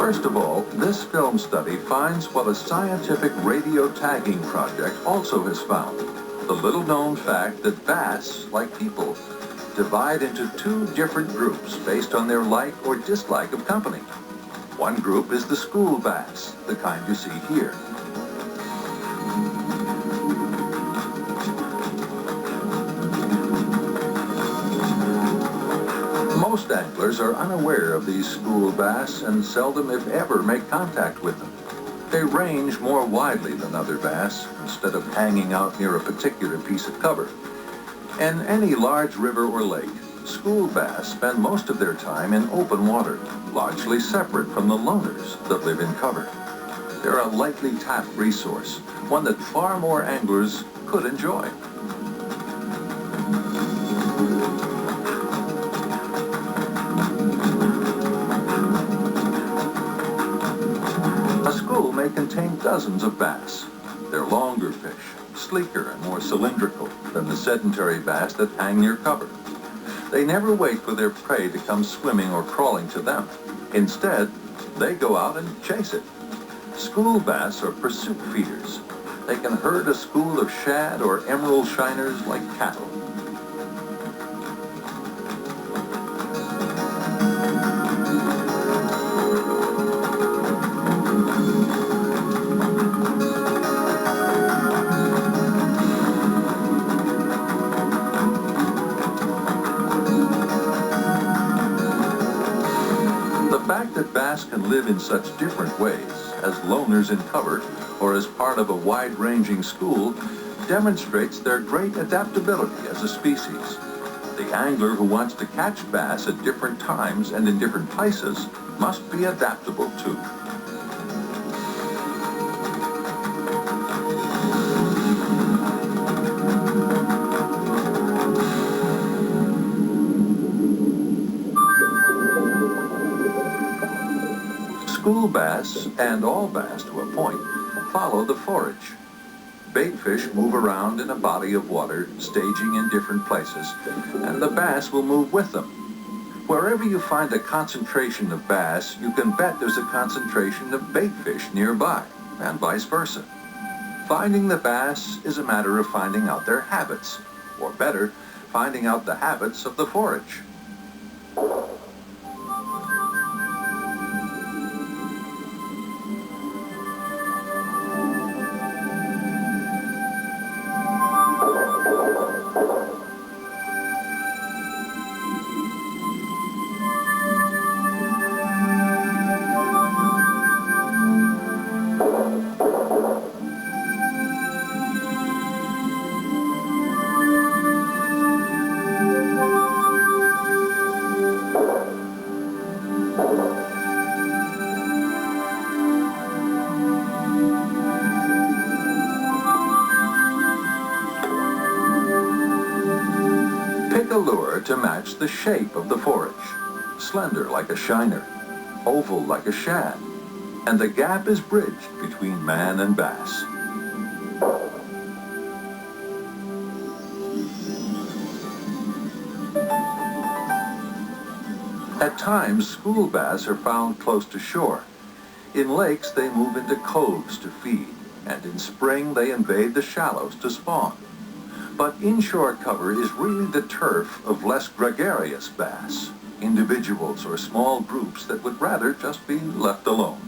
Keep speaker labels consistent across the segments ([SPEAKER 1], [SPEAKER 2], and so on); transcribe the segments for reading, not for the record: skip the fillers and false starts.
[SPEAKER 1] First of all, this film study finds what a scientific radio tagging project also has found. The little-known fact that bass, like people, divide into two different groups based on their like or dislike of company. One group is the school bass, the kind you see here. Most anglers are unaware of these school bass and seldom, if ever, make contact with them. They range more widely than other bass, instead of hanging out near a particular piece of cover. In any large river or lake, school bass spend most of their time in open water, largely separate from the loners that live in cover. They're a lightly tapped resource, one that far more anglers could enjoy. A school may contain dozens of bass. They're longer fish, sleeker and more cylindrical than the sedentary bass that hang near cover. They never wait for their prey to come swimming or crawling to them. Instead, they go out and chase it. School bass are pursuit feeders. They can herd a school of shad or emerald shiners like cattle. The fact that bass can live in such different ways, as loners in cover or as part of a wide-ranging school, demonstrates their great adaptability as a species. The angler who wants to catch bass at different times and in different places must be adaptable too. School bass, and all bass to a point, follow the forage. Bait fish move around in a body of water, staging in different places, and the bass will move with them. Wherever you find a concentration of bass, you can bet there's a concentration of bait fish nearby, and vice versa. Finding the bass is a matter of finding out their habits, or better, finding out the habits of the forage. Pick a lure to match the shape of the forage. Slender like a shiner, oval like a shad, and the gap is bridged between man and bass. At times, school bass are found close to shore. In lakes, they move into coves to feed, and in spring, they invade the shallows to spawn. But inshore cover is really the turf of less gregarious bass, individuals or small groups that would rather just be left alone.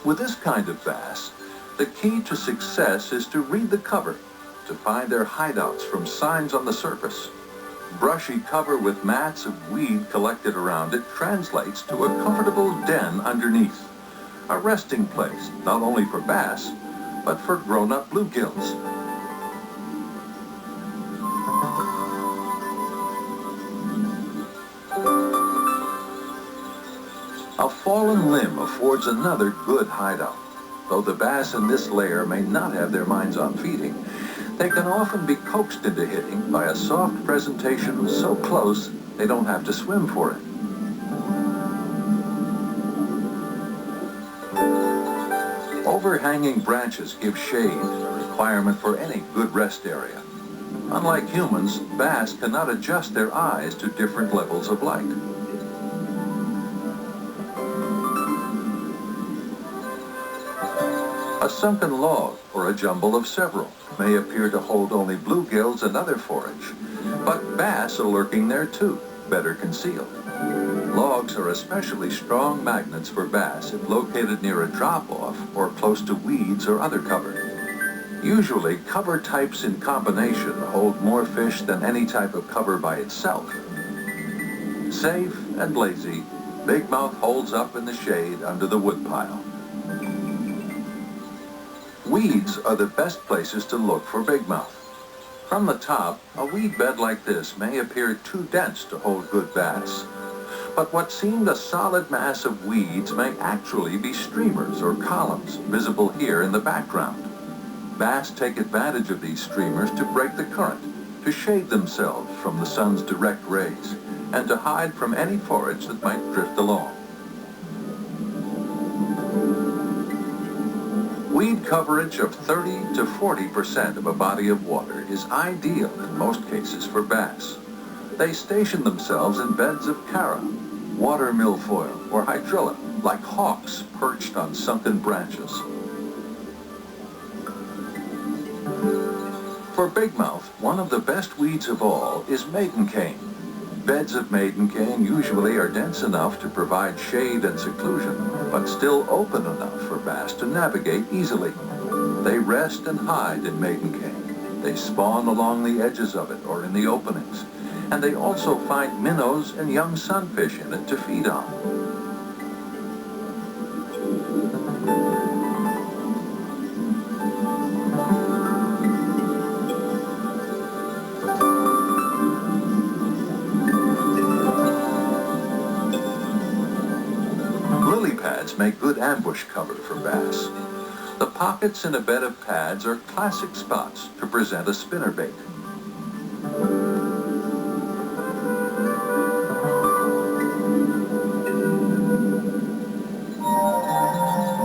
[SPEAKER 1] With this kind of bass, the key to success is to read the cover, to find their hideouts from signs on the surface. Brushy cover with mats of weed collected around it translates to a comfortable den underneath, a resting place not only for bass, but for grown-up bluegills. A fallen limb affords another good hideout. Though the bass in this layer may not have their minds on feeding, they can often be coaxed into hitting by a soft presentation so close they don't have to swim for it. Overhanging branches give shade, a requirement for any good rest area. Unlike humans, bass cannot adjust their eyes to different levels of light. A sunken log or a jumble of several may appear to hold only bluegills and other forage, but bass are lurking there too, better concealed. Logs are especially strong magnets for bass if located near a drop-off or close to weeds or other cover. Usually, cover types in combination hold more fish than any type of cover by itself. Safe and lazy, bigmouth holds up in the shade under the woodpile. Weeds are the best places to look for bigmouth. From the top, a weed bed like this may appear too dense to hold good bass. But what seemed a solid mass of weeds may actually be streamers or columns visible here in the background. Bass take advantage of these streamers to break the current, to shade themselves from the sun's direct rays, and to hide from any forage that might drift along. Weed coverage of 30 to 40% of a body of water is ideal in most cases for bass. They station themselves in beds of chara, water milfoil, or hydrilla, like hawks perched on sunken branches. For bigmouth, one of the best weeds of all is maiden cane. Beds of maiden cane usually are dense enough to provide shade and seclusion, but still open enough for bass to navigate easily. They rest and hide in maiden cane. They spawn along the edges of it or in the openings, and they also find minnows and young sunfish in it to feed on. Lily pads make good ambush cover for bass. The pockets in a bed of pads are classic spots to present a spinnerbait.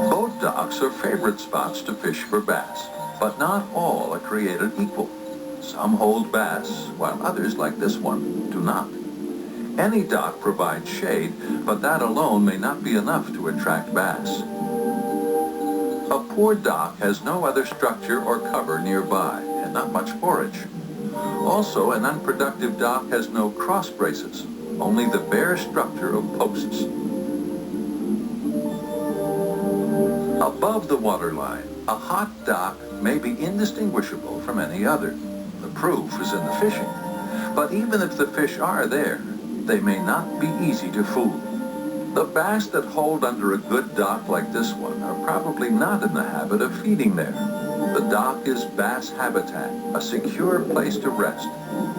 [SPEAKER 1] Boat docks are favorite spots to fish for bass, but not all are created equal. Some hold bass, while others, like this one, do not. Any dock provides shade, but that alone may not be enough to attract bass. A poor dock has no other structure or cover nearby, and not much forage. Also, an unproductive dock has no cross braces, only the bare structure of posts. Above the waterline, a hot dock may be indistinguishable from any other. The proof is in the fishing. But even if the fish are there, they may not be easy to fool. The bass that hold under a good dock like this one are probably not in the habit of feeding there. The dock is bass habitat, a secure place to rest,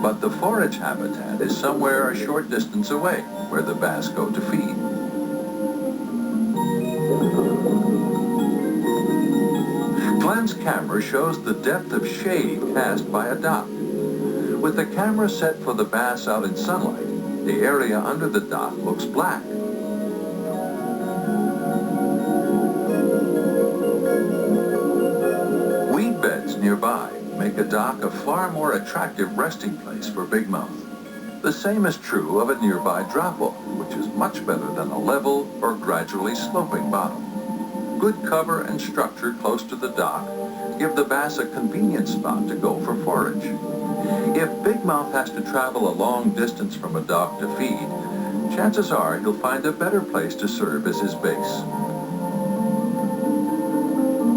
[SPEAKER 1] but the forage habitat is somewhere a short distance away, where the bass go to feed. Glenn's camera shows the depth of shade cast by a dock. With the camera set for the bass out in sunlight, the area under the dock looks black. Weed beds nearby make a dock a far more attractive resting place for bigmouth. The same is true of a nearby drop-off, which is much better than a level or gradually sloping bottom. Good cover and structure close to the dock give the bass a convenient spot to go for forage. If bigmouth has to travel a long distance from a dock to feed, chances are he'll find a better place to serve as his base.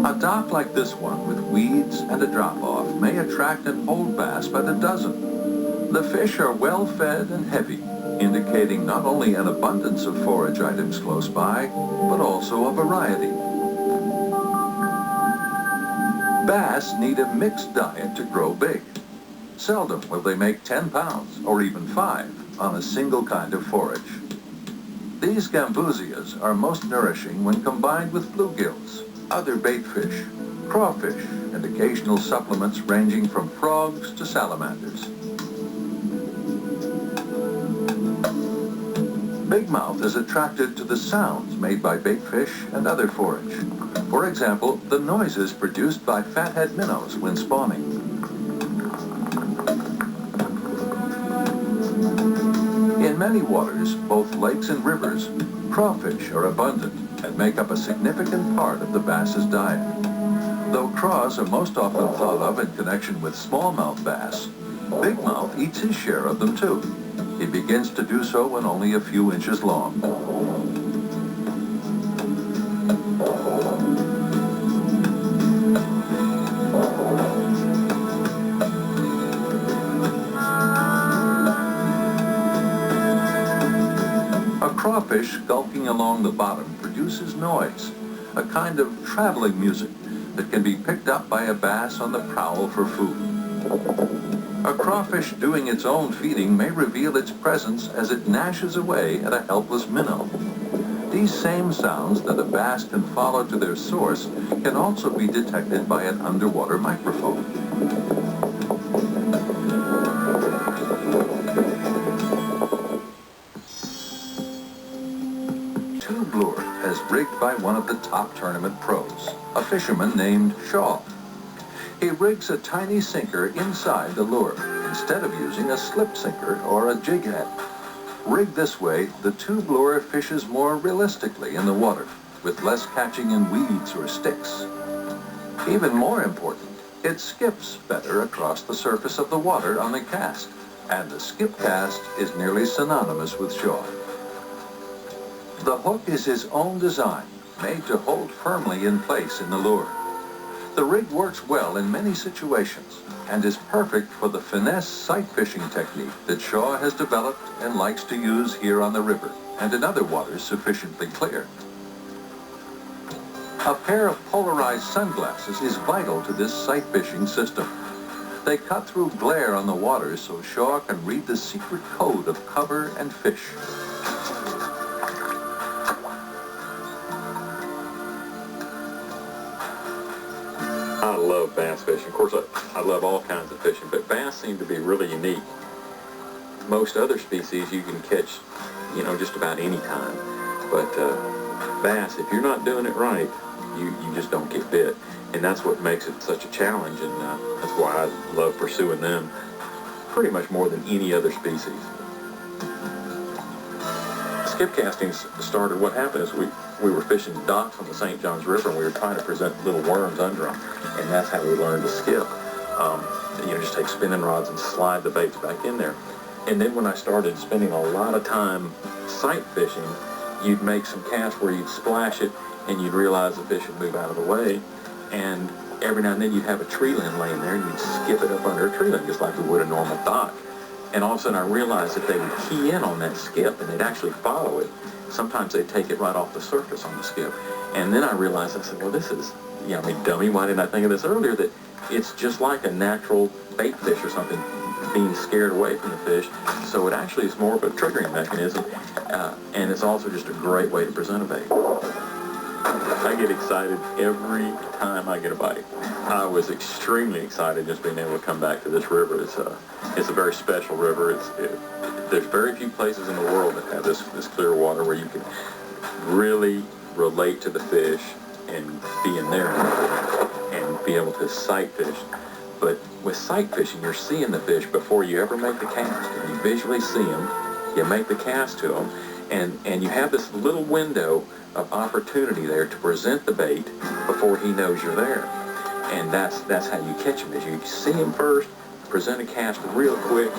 [SPEAKER 1] A dock like this one with weeds and a drop-off may attract and hold bass by the dozen. The fish are well fed and heavy, indicating not only an abundance of forage items close by, but also a variety. Bass need a mixed diet to grow big. Seldom will they make 10 pounds, or even 5, on a single kind of forage. These gambusias are most nourishing when combined with bluegills, other baitfish, crawfish, and occasional supplements ranging from frogs to salamanders. Bigmouth is attracted to the sounds made by baitfish and other forage. For example, the noises produced by fathead minnows when spawning. In many waters, both lakes and rivers, crawfish are abundant and make up a significant part of the bass's diet. Though craws are most often thought of in connection with smallmouth bass, bigmouth eats his share of them too. He begins to do so when only a few inches long. A crawfish skulking along the bottom produces noise, a kind of traveling music that can be picked up by a bass on the prowl for food. A crawfish doing its own feeding may reveal its presence as it gnashes away at a helpless minnow. These same sounds that a bass can follow to their source can also be detected by an underwater microphone. Tube lure as rigged by one of the top tournament pros, a fisherman named Shaw. He rigs a tiny sinker inside the lure instead of using a slip sinker or a jig head. Rigged this way, the tube lure fishes more realistically in the water, with less catching in weeds or sticks. Even more important, it skips better across the surface of the water on the cast, and the skip cast is nearly synonymous with Shaw. The hook is his own design, made to hold firmly in place in the lure. The rig works well in many situations and is perfect for the finesse sight fishing technique that Shaw has developed and likes to use here on the river and in other waters sufficiently clear. A pair of polarized sunglasses is vital to this sight fishing system. They cut through glare on the water so Shaw can read the secret code of cover and fish.
[SPEAKER 2] I love bass fishing. Of course, I love all kinds of fishing, but bass seem to be really unique. Most other species you can catch, just about any time. But bass, if you're not doing it right, you just don't get bit. And that's what makes it such a challenge, and that's why I love pursuing them pretty much more than any other species. Skip casting started, what happened is we were fishing docks on the St. Johns River, and we were trying to present little worms under them, and that's how we learned to skip. Just take spinning rods and slide the baits back in there. And then when I started spending a lot of time sight fishing, you'd make some casts where you'd splash it, and you'd realize the fish would move out of the way, and every now and then you'd have a tree limb laying there, and you'd skip it up under a tree limb, just like we would a normal dock. And all of a sudden I realized that they would key in on that skip, and they'd actually follow it. Sometimes they'd take it right off the surface on the skip. And then I realized, I said, well, this is, dummy, why didn't I think of this earlier? That it's just like a natural bait fish or something, being scared away from the fish. So it actually is more of a triggering mechanism, and it's also just a great way to present a bait. I get excited every time I get a bite. I was extremely excited just being able to come back to this river. It's a very special river. There's very few places in the world that have this clear water where you can really relate to the fish and be in there and be able to sight fish. But with sight fishing, you're seeing the fish before you ever make the cast. And you visually see them, you make the cast to them, and you have this little window of opportunity there to present the bait before he knows you're there. And that's how you catch him, is you see him first, present a cast real quick,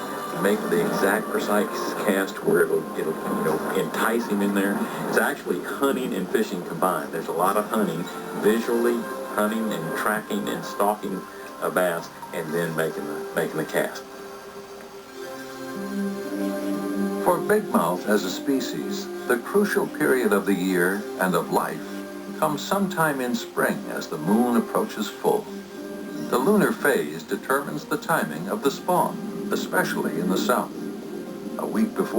[SPEAKER 2] make the exact precise cast where it'll entice him in there. It's actually hunting and fishing combined. There's a lot of hunting, visually hunting and tracking and stalking a bass, and then making the cast.
[SPEAKER 1] For bigmouth as a species, the crucial period of the year and of life comes sometime in spring as the moon approaches full. The lunar phase determines the timing of the spawn, especially in the south. A week before